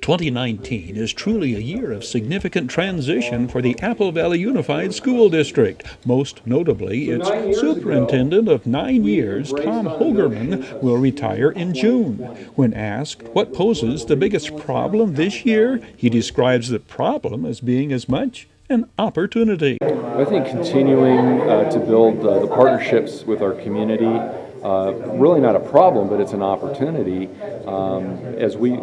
2019 is truly a year of significant transition for the Apple Valley Unified School District. Most notably, its superintendent of 9 years, Tom Hoegerman, will retire in June. When asked what poses the biggest problem this year, he describes the problem as being as much an opportunity. I think continuing to build the partnerships with our community, really not a problem, but it's an opportunity as we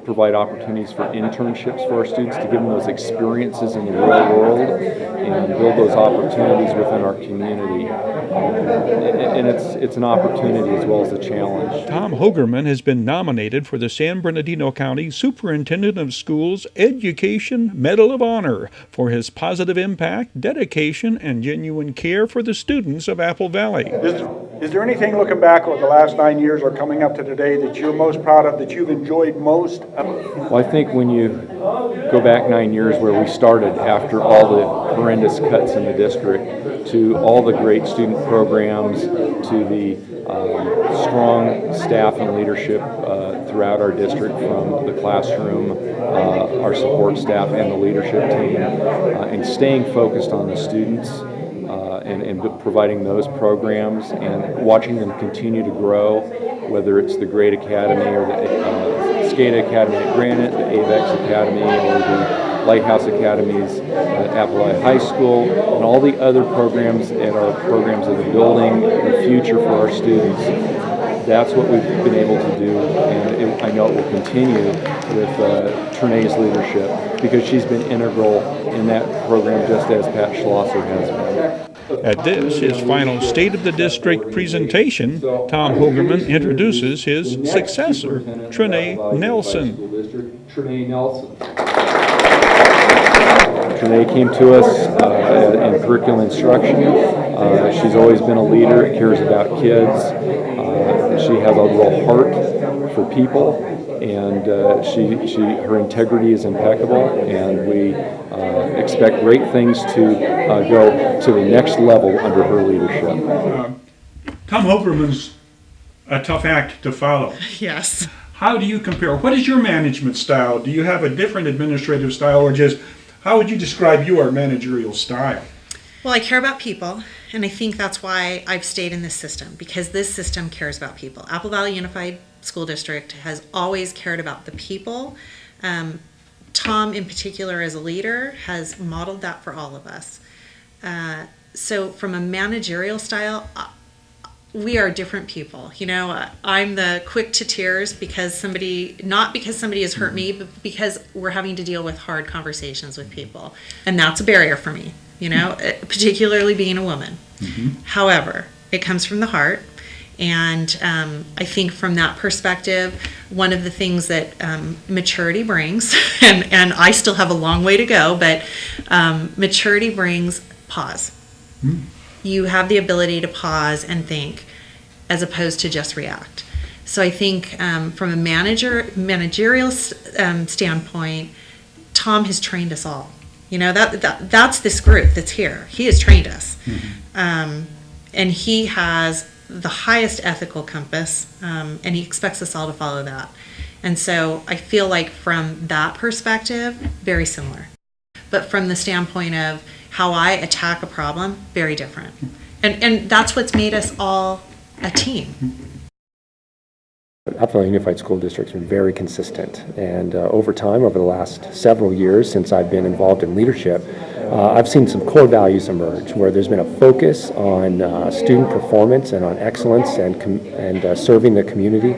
provide opportunities for internships for our students to give them those experiences in the real world and build those opportunities within our community. And it's an opportunity as well as a challenge. Tom Hoegerman has been nominated for the San Bernardino County Superintendent of Schools Education Medal of Honor for his positive impact, dedication, and genuine care for the students of Apple Valley. Is there anything looking back over the last 9 years or coming up to today that you're most proud of, that you've enjoyed most? Well, I think when you go back 9 years where we started after all the horrendous cuts in the district, to all the great student programs, to the strong staff and leadership throughout our district, from the classroom, our support staff, and the leadership team, and staying focused on the students, and providing those programs and watching them continue to grow, whether it's the Great Academy or the SCADA Academy at Granite, the AVEX Academy, or the Lighthouse Academies at Apple Valley High School, and all the other programs and our programs that are building the future for our students. That's what we've been able to do, and I know it will continue with Trenae's leadership, because she's been integral in that program just as Pat Schlosser has been. At this, his final State of the District presentation, Tom Hoegerman introduces his successor, Trenae Nelson. Trenae Nelson. Trenae came to us in curriculum instruction. She's always been a leader, cares about kids. She has a real heart for people, and her integrity is impeccable, and we expect great things to go to the next level under her leadership. Tom Hoegerman's a tough act to follow. Yes. How do you compare? What is your management style? Do you have a different administrative style, or just how would you describe your managerial style? Well, I care about people, and I think that's why I've stayed in this system, because this system cares about people. Apple Valley Unified School District has always cared about the people. Tom, in particular, as a leader, has modeled that for all of us. So from a managerial style, we are different people. You know, I'm the quick to tears because not because somebody has hurt me, but because we're having to deal with hard conversations with people. And that's a barrier for me, you know, particularly being a woman. Mm-hmm. However, it comes from the heart. And I think from that perspective, one of the things that maturity brings, and I still have a long way to go, but maturity brings pause. Mm. You have the ability to pause and think, as opposed to just react. So I think from a managerial standpoint, Tom has trained us all. You know, that's this group that's here. He has trained us. Mm-hmm. And he has the highest ethical compass, and he expects us all to follow that. And so I feel like from that perspective, very similar. But from the standpoint of how I attack a problem, very different. And that's what's made us all a team. Apple Valley Unified School District's been very consistent, and over time, over the last several years since I've been involved in leadership, I've seen some core values emerge where there's been a focus on student performance and on excellence and serving the community.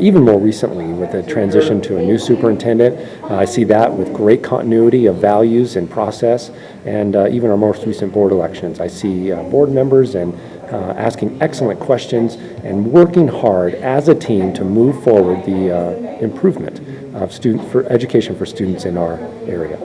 Even more recently, with the transition to a new superintendent, I see that with great continuity of values and process, and even our most recent board elections. I see board members and asking excellent questions and working hard as a team to move forward the improvement of education for students in our area.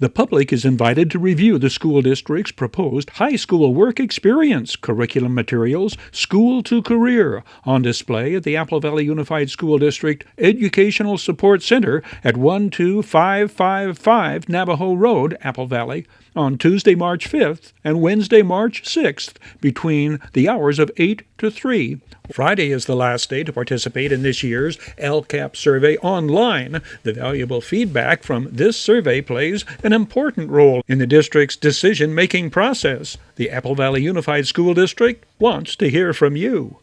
The public is invited to review the school district's proposed high school work experience curriculum materials, School to Career, on display at the Apple Valley Unified School District Educational Support Center at 12555 Navajo Road, Apple Valley, on Tuesday, March 5th and Wednesday, March 6th, between the hours of 8 to 3, Friday is the last day to participate in this year's Lcap survey online. The valuable feedback from this survey plays an important role in the district's decision-making process. The Apple Valley Unified School District wants to hear from you.